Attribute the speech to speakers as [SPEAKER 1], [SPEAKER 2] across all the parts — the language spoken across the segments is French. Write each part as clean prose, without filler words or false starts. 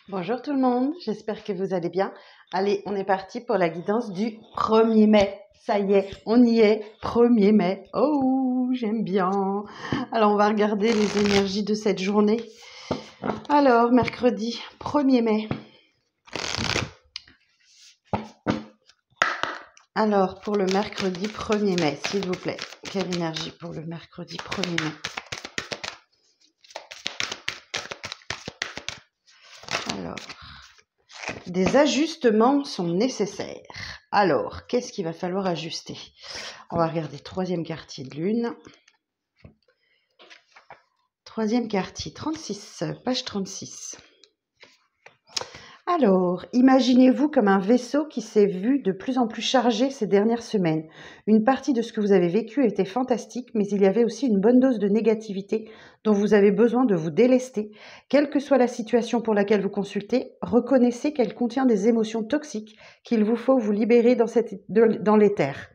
[SPEAKER 1] Bonjour tout le monde, j'espère que vous allez bien. Allez, on est parti pour la guidance du 1er mai. Ça y est, on y est, 1er mai. Oh, j'aime bien. Alors, on va regarder les énergies de cette journée. Alors, mercredi 1er mai. Alors, pour le mercredi 1er mai, s'il vous plaît, quelle énergie pour le mercredi 1er mai? Alors, des ajustements sont nécessaires. Alors, qu'est-ce qu'il va falloir ajuster? On va regarder troisième quartier de lune. Troisième quartier, 36, page 36. Alors, imaginez-vous comme un vaisseau qui s'est vu de plus en plus chargé ces dernières semaines. Une partie de ce que vous avez vécu était fantastique, mais il y avait aussi une bonne dose de négativité dont vous avez besoin de vous délester. Quelle que soit la situation pour laquelle vous consultez, reconnaissez qu'elle contient des émotions toxiques qu'il vous faut vous libérer dans l'éther.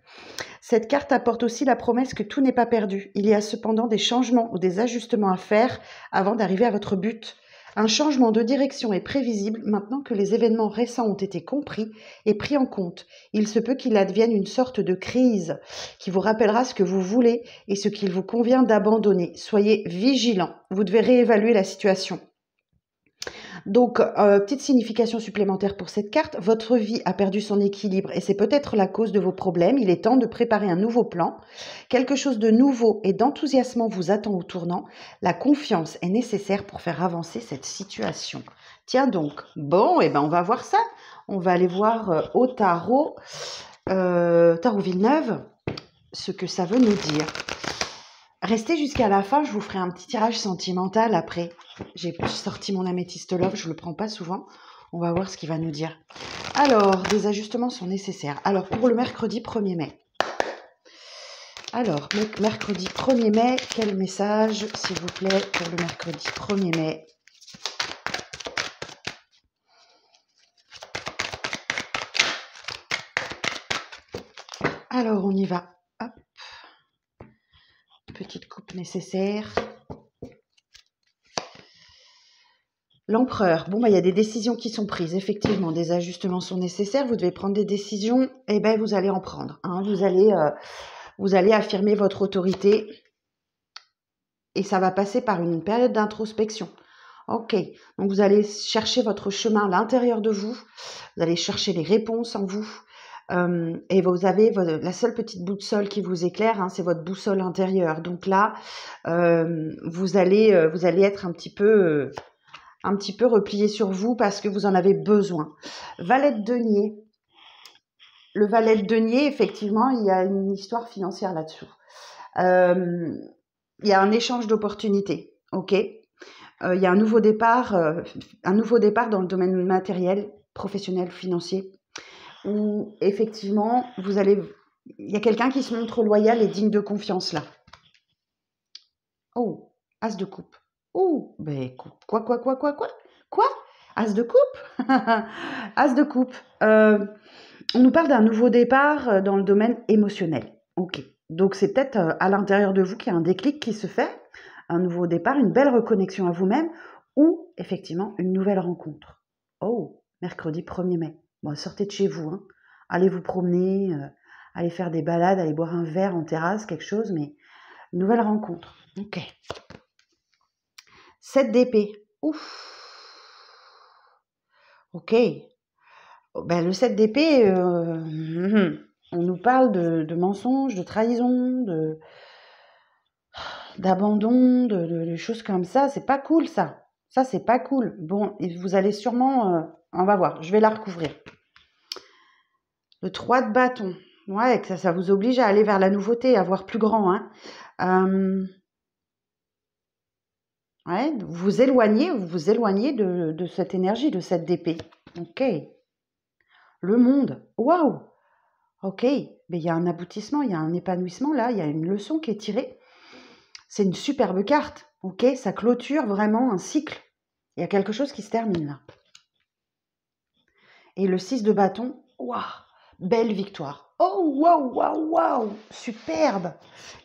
[SPEAKER 1] Cette carte apporte aussi la promesse que tout n'est pas perdu. Il y a cependant des changements ou des ajustements à faire avant d'arriver à votre but. Un changement de direction est prévisible maintenant que les événements récents ont été compris et pris en compte. Il se peut qu'il advienne une sorte de crise qui vous rappellera ce que vous voulez et ce qu'il vous convient d'abandonner. Soyez vigilants. Vous devez réévaluer la situation. Donc, petite signification supplémentaire pour cette carte, votre vie a perdu son équilibre et c'est peut-être la cause de vos problèmes. Il est temps de préparer un nouveau plan. Quelque chose de nouveau et d'enthousiasmant vous attend au tournant. La confiance est nécessaire pour faire avancer cette situation. Tiens donc, bon, et ben on va voir ça. On va aller voir au tarot, tarot Villeneuve, ce que ça veut nous dire. Restez jusqu'à la fin, je vous ferai un petit tirage sentimental après. J'ai sorti mon améthyste love, je le prends pas souvent. On va voir ce qu'il va nous dire. Alors, des ajustements sont nécessaires. Alors, pour le mercredi 1er mai. Alors, mercredi 1er mai, quel message, s'il vous plaît, pour le mercredi 1er mai? Alors, on y va. Hop. Petite coupe nécessaire. L'empereur, bon, il y a des décisions qui sont prises, effectivement, des ajustements sont nécessaires, vous devez prendre des décisions, et ben vous allez en prendre. Hein, vous allez affirmer votre autorité, et ça va passer par une période d'introspection. Ok, donc vous allez chercher votre chemin à l'intérieur de vous, vous allez chercher les réponses en vous, et vous avez la seule petite boussole qui vous éclaire, hein, c'est votre boussole intérieure. Donc là, vous allez être un petit peu replié sur vous parce que vous en avez besoin. Valet de denier. Le valet de denier, effectivement, il y a une histoire financière là-dessous. Il y a un échange d'opportunités, ok. Il y a un nouveau départ dans le domaine matériel, professionnel, financier, où effectivement, il y a quelqu'un qui se montre loyal et digne de confiance là. Oh, as de coupe. Oh, ben quoi? Quoi? As de coupe? As de coupe. On nous parle d'un nouveau départ dans le domaine émotionnel. Ok. Donc c'est peut-être à l'intérieur de vous qu'il y a un déclic qui se fait, un nouveau départ, une belle reconnexion à vous-même ou effectivement une nouvelle rencontre. Oh, mercredi 1er mai. Bon, sortez de chez vous, hein. Allez vous promener, allez faire des balades, allez boire un verre en terrasse, quelque chose, mais une nouvelle rencontre. Ok. 7 d'épée. Ouf. Ok. Ben, le 7 d'épée, on nous parle de mensonges, de trahison, d'abandon, de choses comme ça. C'est pas cool, ça. Ça, c'est pas cool. Bon, vous allez sûrement... on va voir, je vais la recouvrir. Le 3 de bâton. Ouais, que ça vous oblige à aller vers la nouveauté, à voir plus grand. Hein. Ouais, vous vous éloignez de cette énergie, de cette d'épée. Ok. Le monde. Waouh. Ok. Mais il y a un aboutissement, il y a un épanouissement là, il y a une leçon qui est tirée. C'est une superbe carte. Ok. Ça clôture vraiment un cycle. Il y a quelque chose qui se termine là. Et le 6 de bâton. Waouh. Belle victoire. Oh, waouh. Superbe.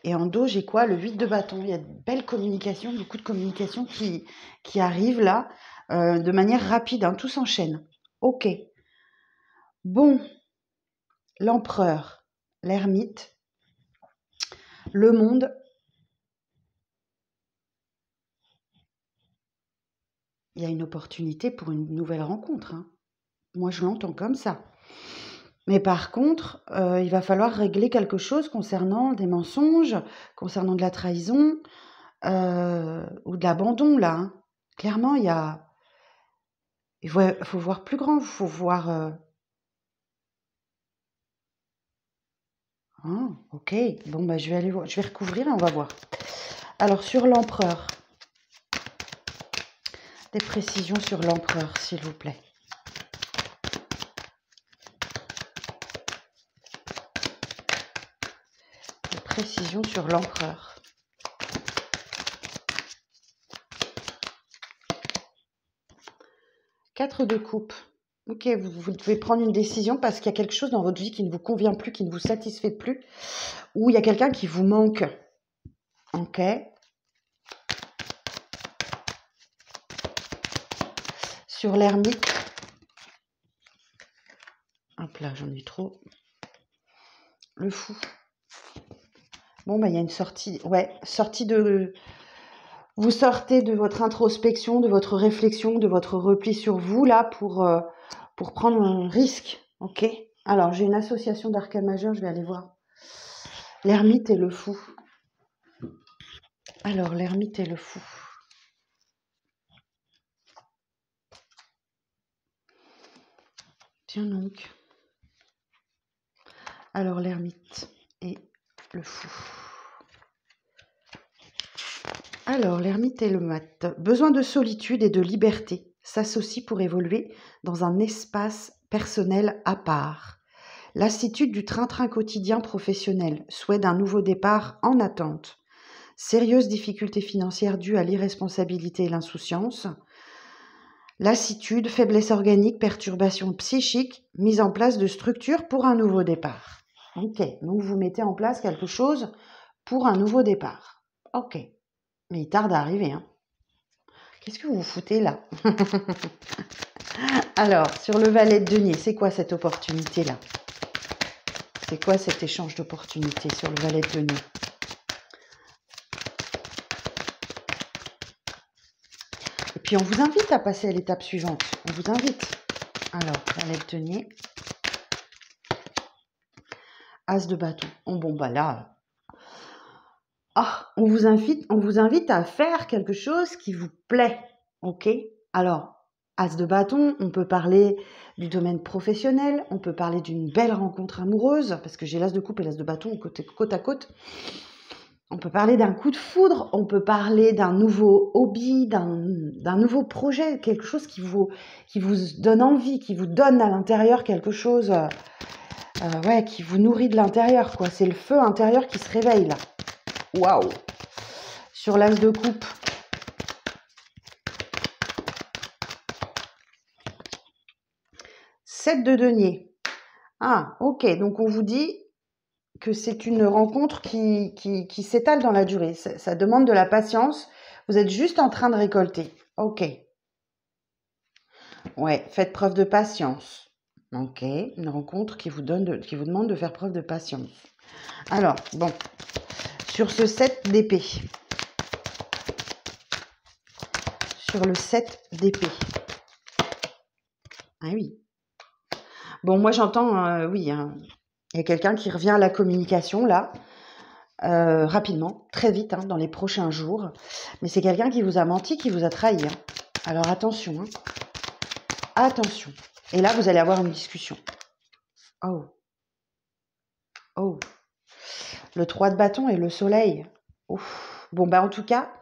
[SPEAKER 1] Et en dos, j'ai quoi? Le 8 de bâton. Il y a de belles communications, beaucoup de communications qui arrivent là. de manière rapide, hein, tout s'enchaîne. Ok. Bon, l'empereur, l'ermite, le monde. Il y a une opportunité pour une nouvelle rencontre, hein. Moi, je l'entends comme ça. Mais par contre, il va falloir régler quelque chose concernant des mensonges, concernant de la trahison, ou de l'abandon, là, hein. Clairement, il faut voir plus grand, il faut voir... Ah, ok, bon, bah, je vais aller voir, je vais recouvrir et on va voir. Alors, sur l'empereur, des précisions sur l'empereur, s'il vous plaît. Des précisions sur l'empereur. Quatre de coupe. Ok, vous devez prendre une décision parce qu'il y a quelque chose dans votre vie qui ne vous convient plus, qui ne vous satisfait plus, ou il y a quelqu'un qui vous manque. Ok. Sur l'ermite. Hop là, j'en ai trop. Le fou. Bon, bah, il y a une sortie. Ouais, sortie de... Vous sortez de votre introspection, de votre réflexion, de votre repli sur vous, là, pour prendre un risque. Ok. Alors, j'ai une association d'arcane majeur, je vais aller voir. L'ermite et le fou. Alors, l'ermite et le fou. Tiens donc. Alors, l'ermite et le fou. Alors, l'ermite et le mat. Besoin de solitude et de liberté s'associent pour évoluer dans un espace personnel à part. Lassitude du train-train quotidien professionnel, souhait d'un nouveau départ en attente. Sérieuses difficultés financières dues à l'irresponsabilité et l'insouciance. Lassitude, faiblesse organique, perturbation psychique, mise en place de structures pour un nouveau départ. Ok, donc vous mettez en place quelque chose pour un nouveau départ. Ok, mais il tarde à arriver, hein. Qu'est-ce que vous vous foutez là? Alors, sur le valet de denier, c'est quoi cette opportunité-là? C'est quoi cet échange d'opportunités sur le valet de denier? Et puis, on vous invite à passer à l'étape suivante. On vous invite. Alors, valet de denier. As de bâton. Oh, bon, bah là... on vous invite à faire quelque chose qui vous plaît. Ok? Alors, As de bâton, on peut parler du domaine professionnel, on peut parler d'une belle rencontre amoureuse, parce que j'ai l'As de coupe et l'As de bâton côte à côte. On peut parler d'un coup de foudre, on peut parler d'un nouveau hobby, d'un nouveau projet, quelque chose qui vous donne envie, qui vous donne à l'intérieur quelque chose, ouais, qui vous nourrit de l'intérieur, quoi. C'est le feu intérieur qui se réveille, là. Waouh! Sur l'As de coupe. Sept de denier. Ah, ok, donc on vous dit que c'est une rencontre qui s'étale dans la durée. Ça demande de la patience. Vous êtes juste en train de récolter. Ok. Ouais, faites preuve de patience. Ok, une rencontre qui vous demande de faire preuve de patience. Alors, bon, sur ce 7 d'épée. Sur le 7 d'épée. Ah oui. Bon, moi j'entends, oui, hein, il y a quelqu'un qui revient à la communication, là. Rapidement, très vite, hein, dans les prochains jours. Mais c'est quelqu'un qui vous a menti, qui vous a trahi, hein. Alors attention, hein. Attention. Et là, vous allez avoir une discussion. Oh. Oh. Le 3 de bâton et le soleil. Ouf. Bon, bah en tout cas,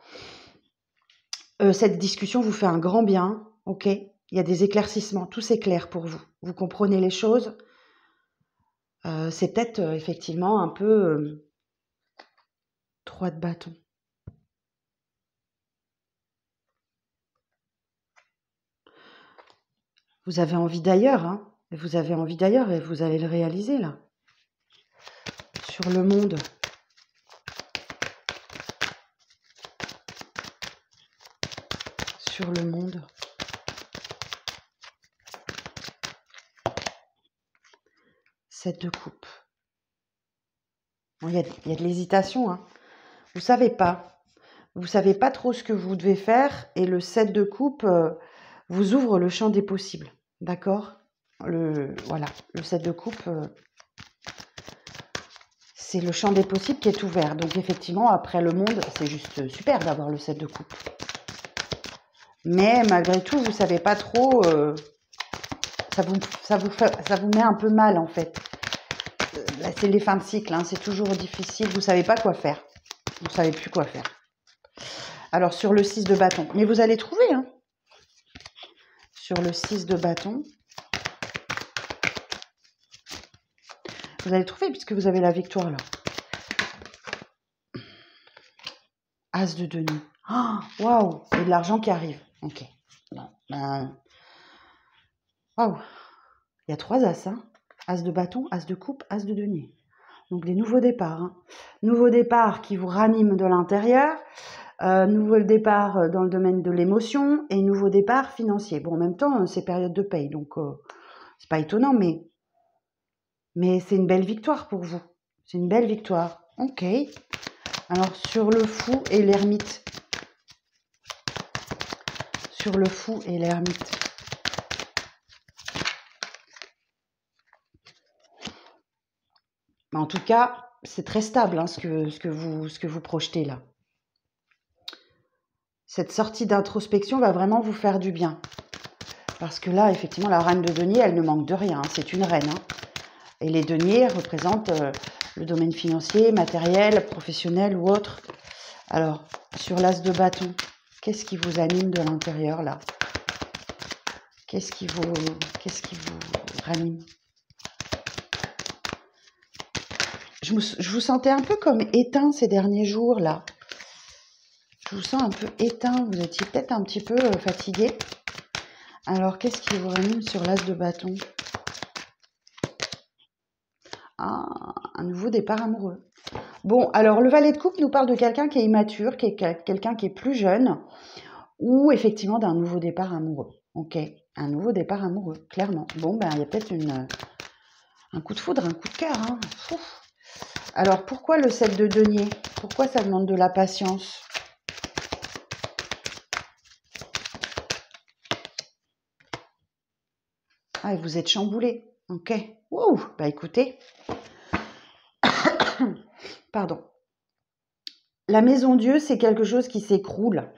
[SPEAKER 1] cette discussion vous fait un grand bien, ok? Il y a des éclaircissements, tout s'éclaire pour vous. Vous comprenez les choses. C'est peut-être effectivement un peu 3 de bâton. Vous avez envie d'ailleurs, hein? Vous avez envie d'ailleurs et vous allez le réaliser là. Sur le monde. Sur le monde. 7 de coupe. Bon, il y a de l'hésitation, hein. Vous savez pas. Vous savez pas trop ce que vous devez faire et le 7 de coupe vous ouvre le champ des possibles. D'accord? Voilà, le 7 de coupe, c'est le champ des possibles qui est ouvert. Donc effectivement, après le monde, c'est juste super d'avoir le 7 de coupe. Mais malgré tout, vous savez pas trop, ça vous met un peu mal en fait. Là, c'est les fins de cycle, hein, c'est toujours difficile, vous savez pas quoi faire. Vous savez plus quoi faire. Alors sur le 6 de bâton, mais vous allez trouver, hein. Sur le 6 de bâton, vous allez trouver puisque vous avez la victoire là. As de denier. Oh, waouh! Et de l'argent qui arrive. Ok. Bon, ben, waouh! Il y a 3 as, hein. As de bâton, as de coupe, as de denier. Donc des nouveaux départs. Hein. Nouveaux départs qui vous raniment de l'intérieur. Nouveau départ dans le domaine de l'émotion et nouveau départ financier. Bon, en même temps, c'est période de paye, donc c'est pas étonnant, mais c'est une belle victoire pour vous. C'est une belle victoire. Ok. Alors, sur le fou et l'ermite. Sur le fou et l'ermite. En tout cas, c'est très stable hein, ce que vous projetez là. Cette sortie d'introspection va vraiment vous faire du bien. Parce que là, effectivement, la reine de denier, elle ne manque de rien. Hein. C'est une reine. Hein. Et les deniers représentent le domaine financier, matériel, professionnel ou autre. Alors, sur l'as de bâton, qu'est-ce qui vous anime de l'intérieur là? Qu'est-ce qui vous ranime? Je vous sentais un peu comme éteint ces derniers jours là. Je vous sens un peu éteint. Vous étiez peut-être un petit peu fatigué. Alors, qu'est-ce qui vous ranime sur l'as de bâton? Ah, un nouveau départ amoureux. Bon, alors le valet de coupe nous parle de quelqu'un qui est immature, qui est quelqu'un qui est plus jeune, ou effectivement d'un nouveau départ amoureux. Ok, un nouveau départ amoureux, clairement. Bon, ben il y a peut-être un coup de foudre, un coup de cœur. Hein. Alors, pourquoi le 7 de denier? Pourquoi ça demande de la patience? Ah, et vous êtes chamboulé. Ok. Ouh, bah écoutez. Pardon. La maison Dieu, c'est quelque chose qui s'écroule.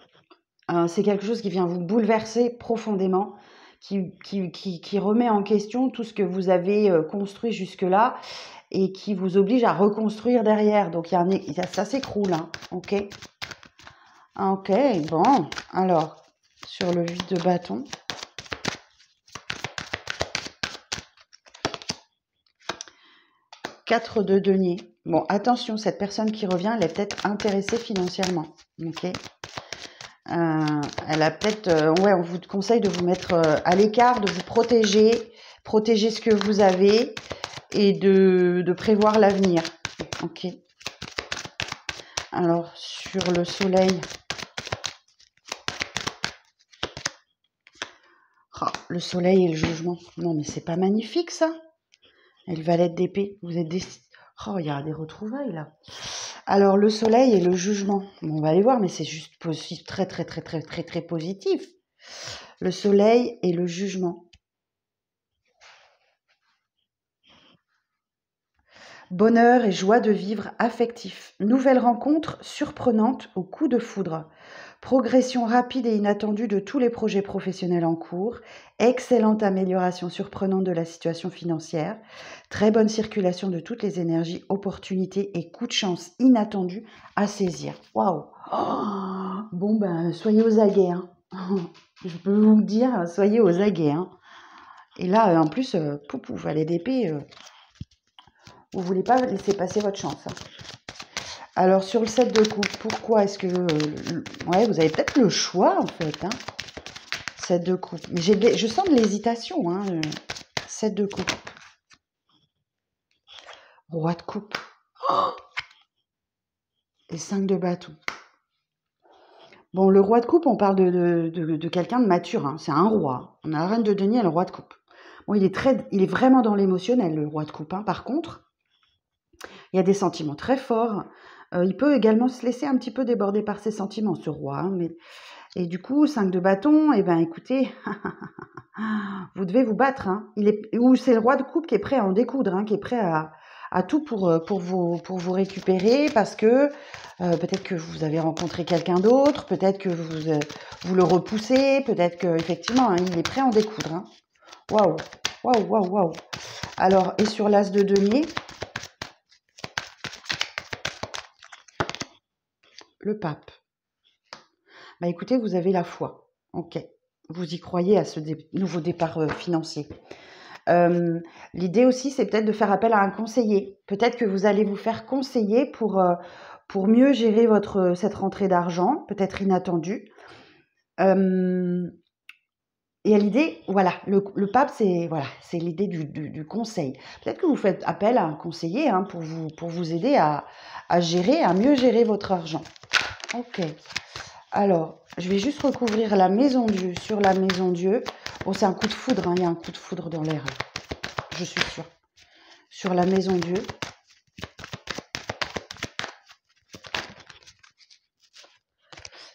[SPEAKER 1] C'est quelque chose qui vient vous bouleverser profondément, qui remet en question tout ce que vous avez construit jusque-là et qui vous oblige à reconstruire derrière. Donc, ça s'écroule. Hein. Ok. Ok, bon. Alors, sur le 8 de bâton. Quatre de denier. Bon, attention, cette personne qui revient, elle est peut-être intéressée financièrement. Ok. Elle a peut-être, ouais, on vous conseille de vous mettre à l'écart, de vous protéger ce que vous avez et de prévoir l'avenir. Ok. Alors, sur le soleil. Oh, le soleil et le jugement. Non, mais c'est pas magnifique, ça? Et le valet d'épée. Vous êtes des... Oh, il y a des retrouvailles, là. Alors, le soleil et le jugement. Bon, on va aller voir, mais c'est juste très, très, très, très, très, très positif. Le soleil et le jugement. Bonheur et joie de vivre affectif. Nouvelle rencontre surprenante au coup de foudre. Progression rapide et inattendue de tous les projets professionnels en cours. Excellente amélioration surprenante de la situation financière. Très bonne circulation de toutes les énergies, opportunités et coups de chance inattendus à saisir. Waouh! Oh, bon, ben, soyez aux aguets. Hein. Je peux vous dire, soyez aux aguets. Hein. Et là, en plus, poupou, valet d'épée, vous ne voulez pas laisser passer votre chance. Hein. Alors, sur le 7 de coupe, pourquoi est-ce que... ouais, vous avez peut-être le choix, en fait. Hein. 7 de coupe. Mais je sens de l'hésitation. Hein. 7 de coupe. Roi de coupe. Oh, et 5 de bâton. Bon, le roi de coupe, on parle de quelqu'un de mature. Hein. C'est un roi. On a la reine de denier et le roi de coupe. Bon, il est vraiment dans l'émotionnel, le roi de coupe, hein. Par contre, il y a des sentiments très forts. Il peut également se laisser un petit peu déborder par ses sentiments, ce roi, hein, et du coup, 5 de bâton, eh ben, écoutez, vous devez vous battre, hein. Ou c'est le roi de coupe qui est prêt à en découdre, hein, qui est prêt à tout pour vous récupérer, parce que peut-être que vous avez rencontré quelqu'un d'autre, peut-être que vous le repoussez, peut-être qu'effectivement, hein, il est prêt à en découdre, hein. Waouh, waouh, waouh, waouh. Alors, et sur l'as de denier, le pape. Bah écoutez, vous avez la foi. Ok. Vous y croyez à ce nouveau départ financier. L'idée aussi, c'est peut-être de faire appel à un conseiller. Peut-être que vous allez vous faire conseiller pour mieux gérer cette rentrée d'argent, peut-être inattendue. Et à l'idée, voilà, le pape, c'est l'idée du conseil. Peut-être que vous faites appel à un conseiller, hein, pour vous aider à mieux gérer votre argent. Ok. Alors, je vais juste recouvrir la maison Dieu sur la maison Dieu. Bon, c'est un coup de foudre, hein, il y a un coup de foudre dans l'air, je suis sûre. Sur la maison Dieu.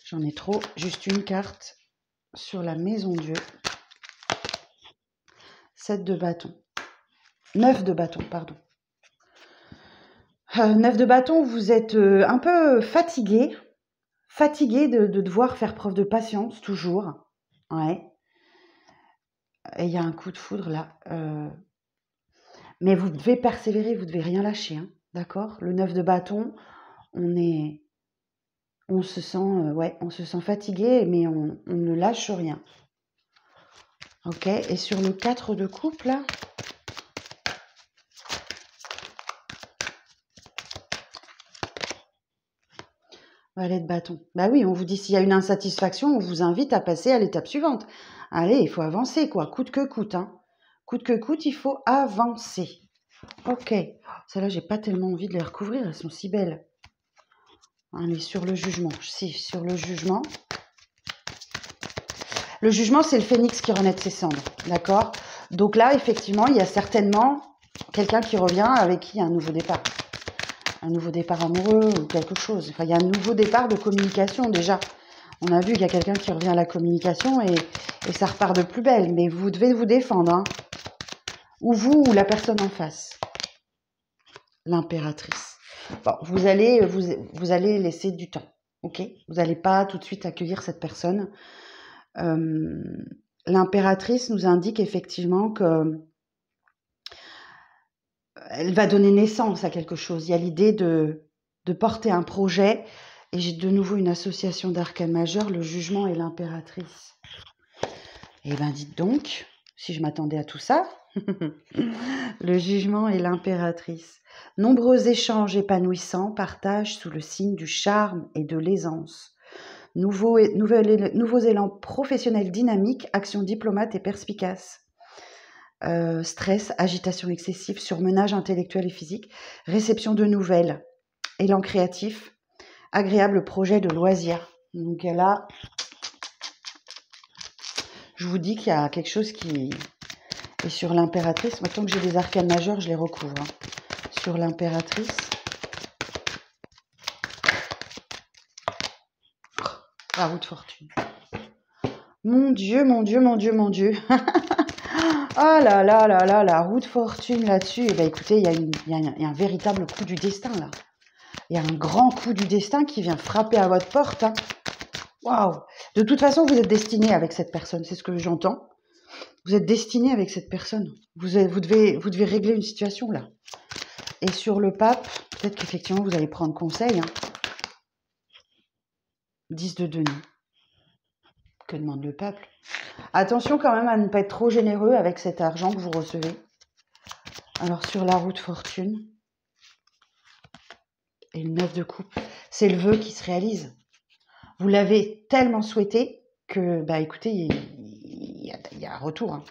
[SPEAKER 1] J'en ai trop, juste une carte sur la maison Dieu. 7 de bâton. 9 de bâton, pardon. 9 de bâton, vous êtes un peu fatigué. Fatigué de devoir faire preuve de patience, toujours. Ouais. Et il y a un coup de foudre là. Mais vous devez persévérer, vous devez rien lâcher, hein, d'accord? Le 9 de bâton, on se sent, on se sent fatigué, mais on ne lâche rien. Ok, et sur le 4 de coupe, là, valet de bâton. Bah oui, on vous dit s'il y a une insatisfaction, on vous invite à passer à l'étape suivante. Allez, il faut avancer, quoi, coûte que coûte, hein. Coûte que coûte, il faut avancer. Ok, celles-là, j'ai pas tellement envie de les recouvrir, elles sont si belles. Allez, sur le jugement. Si, sur le jugement. Le jugement, c'est le phénix qui renaît de ses cendres, d'accord? Donc là, effectivement, il y a certainement quelqu'un qui revient avec qui il y a un nouveau départ. Un nouveau départ amoureux ou quelque chose. Enfin, il y a un nouveau départ de communication déjà. On a vu qu'il y a quelqu'un qui revient à la communication et ça repart de plus belle. Mais vous devez vous défendre, hein. Ou vous ou la personne en face. L'impératrice. Bon, vous allez laisser du temps, ok? Vous n'allez pas tout de suite accueillir cette personne. L'impératrice nous indique effectivement que elle va donner naissance à quelque chose. Il y a l'idée de porter un projet. Et j'ai de nouveau une association d'arcanes majeures, le jugement et l'impératrice. Eh bien, dites donc, si je m'attendais à tout ça, le jugement et l'impératrice. Nombreux échanges épanouissants partagent sous le signe du charme et de l'aisance. Nouveaux élans professionnels dynamiques, actions diplomates et perspicaces. Stress, agitation excessive, surmenage intellectuel et physique, réception de nouvelles, élan créatif, agréable projet de loisir. Donc là, je vous dis qu'il y a quelque chose qui est sur l'impératrice. Maintenant que j'ai des arcanes majeures, je les recouvre, hein. Sur l'impératrice. La roue de fortune. Mon Dieu, mon Dieu, mon Dieu, mon Dieu. Ah là là là là, la roue de fortune là-dessus. Eh bien, écoutez, il y a un véritable coup du destin là. Il y a un grand coup du destin qui vient frapper à votre porte, hein. Waouh! De toute façon, vous êtes destiné avec cette personne, c'est ce que j'entends. Vous êtes destiné avec cette personne. Vous devez régler une situation là. Et sur le pape, peut-être qu'effectivement, vous allez prendre conseil, hein. 10 de denier. Que demande le peuple? Attention quand même à ne pas être trop généreux avec cet argent que vous recevez. Alors sur la roue de fortune et le 9 de coupe, c'est le vœu qui se réalise. Vous l'avez tellement souhaité que, bah écoutez, il y a un retour, hein.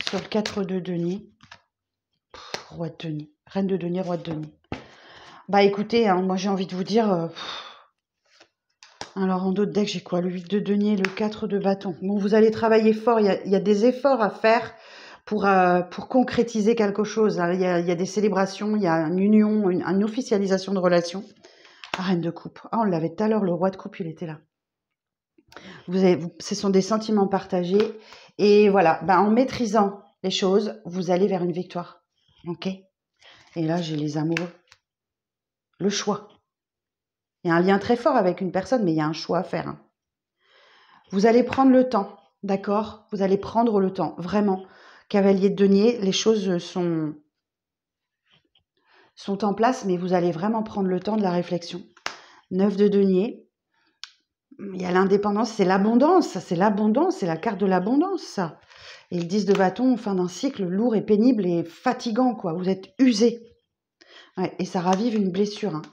[SPEAKER 1] Sur le 4 de denier, roi de denier, reine de denier, roi de denier. Bah écoutez, hein, moi j'ai envie de vous dire, Alors, en dos de deck, j'ai quoi? Le 8 de denier, le 4 de bâton. Bon, vous allez travailler fort. Il y a des efforts à faire pour concrétiser quelque chose. Il y a des célébrations, il y a une union, une officialisation de relation. Reine de coupe. Ah, on l'avait tout à l'heure, le roi de coupe, il était là. Ce sont des sentiments partagés. Et voilà, ben, en maîtrisant les choses, vous allez vers une victoire. Ok? Et là, j'ai les amoureux. Le choix. Il y a un lien très fort avec une personne, mais il y a un choix à faire. Hein. Vous allez prendre le temps, d'accord? Vous allez prendre le temps, vraiment. Cavalier de denier, les choses sont en place, mais vous allez vraiment prendre le temps de la réflexion. 9 de denier, il y a l'indépendance, c'est l'abondance, c'est la carte de l'abondance, ça. Et le 10 de bâton, fin d'un cycle lourd et pénible et fatigant, quoi. Vous êtes usé. Ouais, et ça ravive une blessure, hein.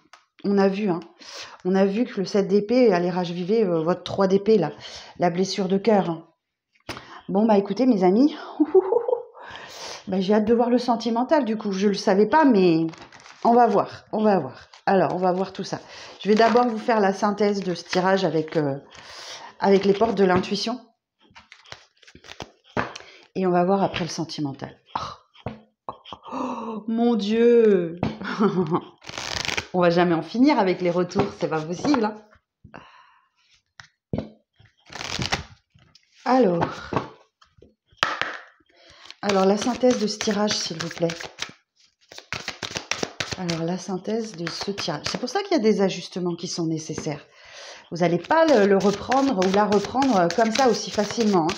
[SPEAKER 1] On a vu que le 7 d'épée allait raviver votre 3 d'épée, là, la blessure de cœur. Hein. Bon, bah écoutez, mes amis, bah, j'ai hâte de voir le sentimental, du coup. Je ne le savais pas, mais on va voir. Alors, on va voir tout ça. Je vais d'abord vous faire la synthèse de ce tirage avec les portes de l'intuition. Et on va voir après le sentimental. Oh, mon Dieu. On va jamais en finir avec les retours, c'est pas possible. Hein. Alors, la synthèse de ce tirage, s'il vous plaît. Alors, la synthèse de ce tirage. C'est pour ça qu'il y a des ajustements qui sont nécessaires. Vous n'allez pas le reprendre ou la reprendre comme ça aussi facilement.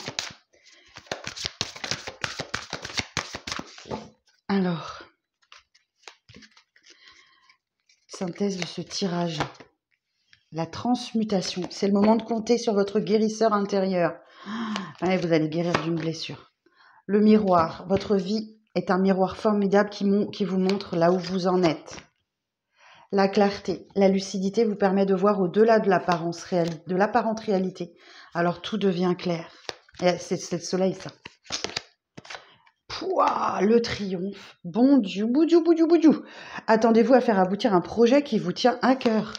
[SPEAKER 1] Hein. Alors, synthèse de ce tirage. La transmutation. C'est le moment de compter sur votre guérisseur intérieur. Ouais, vous allez guérir d'une blessure. Le miroir. Votre vie est un miroir formidable qui vous montre là où vous en êtes. La clarté. La lucidité vous permet de voir au-delà de l'apparente réalité. Alors tout devient clair. C'est le soleil, ça. Pouah, le triomphe. Bon Dieu, boudjou. Attendez-vous à faire aboutir un projet qui vous tient à cœur.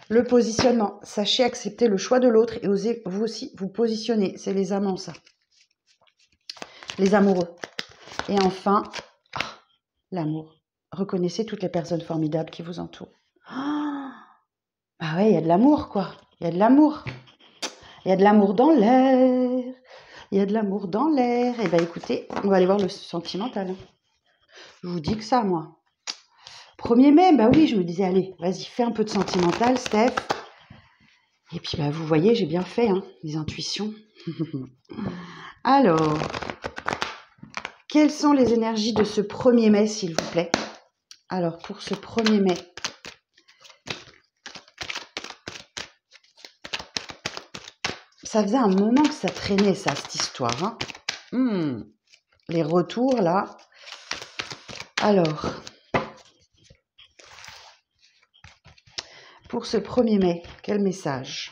[SPEAKER 1] Le positionnement. Sachez accepter le choix de l'autre et osez vous aussi vous positionner. C'est les amants, ça. Les amoureux. Et enfin, l'amour. Reconnaissez toutes les personnes formidables qui vous entourent. Bah ouais, il y a de l'amour, quoi. Il y a de l'amour. Il y a de l'amour dans l'air. Il y a de l'amour dans l'air. Eh bien, écoutez, on va aller voir le sentimental. Je vous dis que ça, moi. 1er mai, bah oui, je me disais, allez, vas-y, fais un peu de sentimental, Steph. Et puis, bah, vous voyez, j'ai bien fait, hein, les intuitions. Alors, quelles sont les énergies de ce 1er mai, s'il vous plaît? Alors, pour ce 1er mai, ça faisait un moment que ça traînait, ça, cette histoire. Hein. Les retours, là. Alors, pour ce 1er mai, quel message?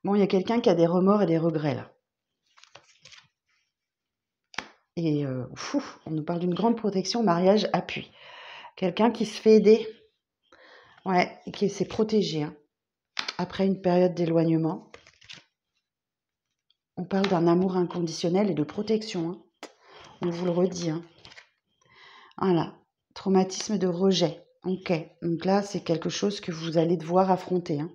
[SPEAKER 1] Bon, il y a quelqu'un qui a des remords et des regrets, là. Et on nous parle d'une grande protection, mariage, appui. Quelqu'un qui se fait aider. Ouais, et qui s'est protégé. Hein. Après une période d'éloignement. On parle d'un amour inconditionnel et de protection. Hein. On vous le redit. Hein. Voilà. Traumatisme de rejet. Ok. Donc là, c'est quelque chose que vous allez devoir affronter. Hein.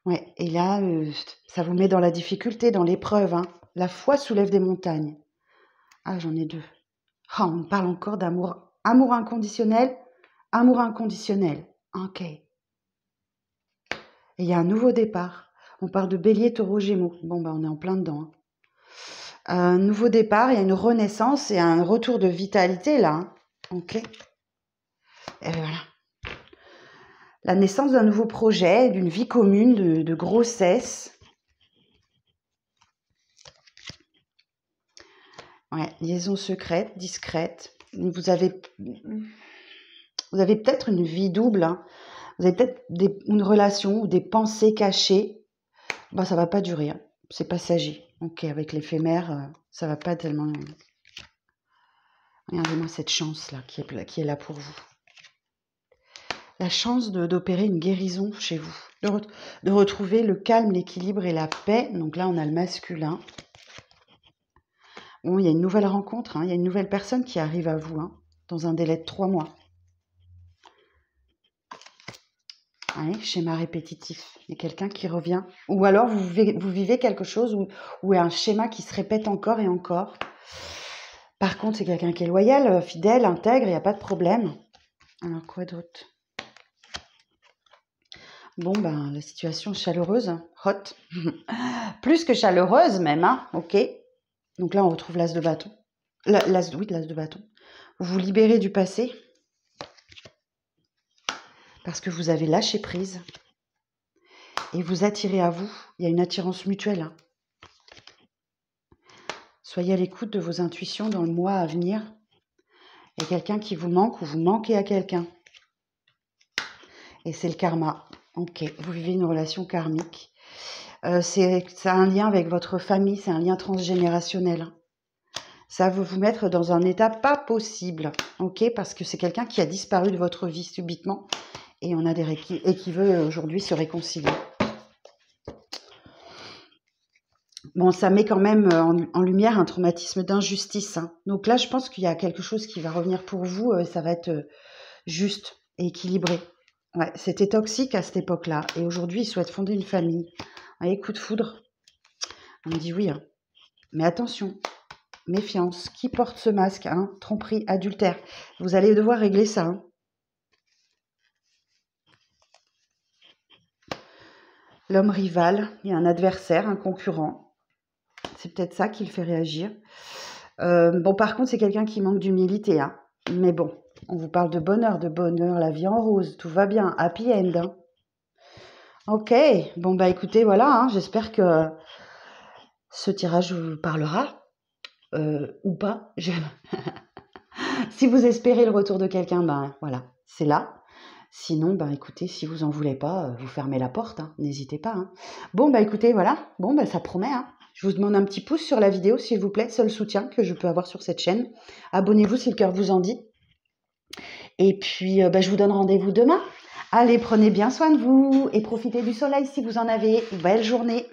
[SPEAKER 1] Ouais. Et là, ça vous met dans la difficulté, dans l'épreuve. Hein. La foi soulève des montagnes. Ah, j'en ai 2. Ah, on parle encore d'amour. Amour inconditionnel. Amour inconditionnel. Ok. Et il y a un nouveau départ. On parle de bélier, taureau, gémeaux. Bon, bah, on est en plein dedans. Hein. Un nouveau départ, il y a une renaissance et un retour de vitalité, là. Hein. Ok. Et voilà. La naissance d'un nouveau projet, d'une vie commune, de grossesse. Ouais, liaison secrète, discrète. Vous avez peut-être une vie double. Hein. Vous avez peut-être une relation ou des pensées cachées. Bah, ça va pas durer. Hein. C'est passager. Ok, avec l'éphémère, ça va pas tellement. Regardez-moi cette chance-là qui est là pour vous. La chance d'opérer une guérison chez vous, de retrouver le calme, l'équilibre et la paix. Donc là, on a le masculin. Bon, il y a une nouvelle rencontre, hein, il y a une nouvelle personne qui arrive à vous, hein, dans un délai de 3 mois. Ouais, schéma répétitif. Il y a quelqu'un qui revient. Ou alors, vous vivez quelque chose où il y a un schéma qui se répète encore et encore. Par contre, c'est quelqu'un qui est loyal, fidèle, intègre, il n'y a pas de problème. Alors, quoi d'autre? Bon, ben, la situation chaleureuse, hot. Plus que chaleureuse même, hein, ok. Donc là, on retrouve l'as de bâton. L'as de bâton. Vous vous libérez du passé parce que vous avez lâché prise et vous attirez à vous. Il y a une attirance mutuelle. Hein. Soyez à l'écoute de vos intuitions dans le mois à venir. Il y a quelqu'un qui vous manque ou vous manquez à quelqu'un. Et c'est le karma. Ok, vous vivez une relation karmique. C'est un lien avec votre famille, c'est un lien transgénérationnel. Ça veut vous mettre dans un état pas possible, ok, parce que c'est quelqu'un qui a disparu de votre vie subitement et et qui veut aujourd'hui se réconcilier. Bon, ça met quand même en lumière un traumatisme d'injustice. Hein. Donc là, je pense qu'il y a quelque chose qui va revenir pour vous, ça va être juste et équilibré. Ouais, c'était toxique à cette époque-là et aujourd'hui, il souhaite fonder une famille. Allez, coup de foudre. On me dit oui, hein. Mais attention, méfiance. Qui porte ce masque, hein? Tromperie, adultère. Vous allez devoir régler ça. Hein. L'homme rival, il y a un adversaire, un concurrent. C'est peut-être ça qui le fait réagir. Bon, par contre, c'est quelqu'un qui manque d'humilité. Hein. Mais bon, on vous parle de bonheur, la vie en rose. Tout va bien, happy end. Hein. Ok, bon bah écoutez, voilà, hein, j'espère que ce tirage vous parlera. Ou pas. Si vous espérez le retour de quelqu'un, ben voilà, c'est là. Sinon, ben écoutez, si vous en voulez pas, vous fermez la porte, hein, n'hésitez pas. Hein. Bon, bah écoutez, voilà, bon, bah ça promet. Hein. Je vous demande un petit pouce sur la vidéo, s'il vous plaît, c'est le soutien que je peux avoir sur cette chaîne. Abonnez-vous si le cœur vous en dit. Et puis, bah, je vous donne rendez-vous demain. Allez, prenez bien soin de vous et profitez du soleil si vous en avez. Belle journée.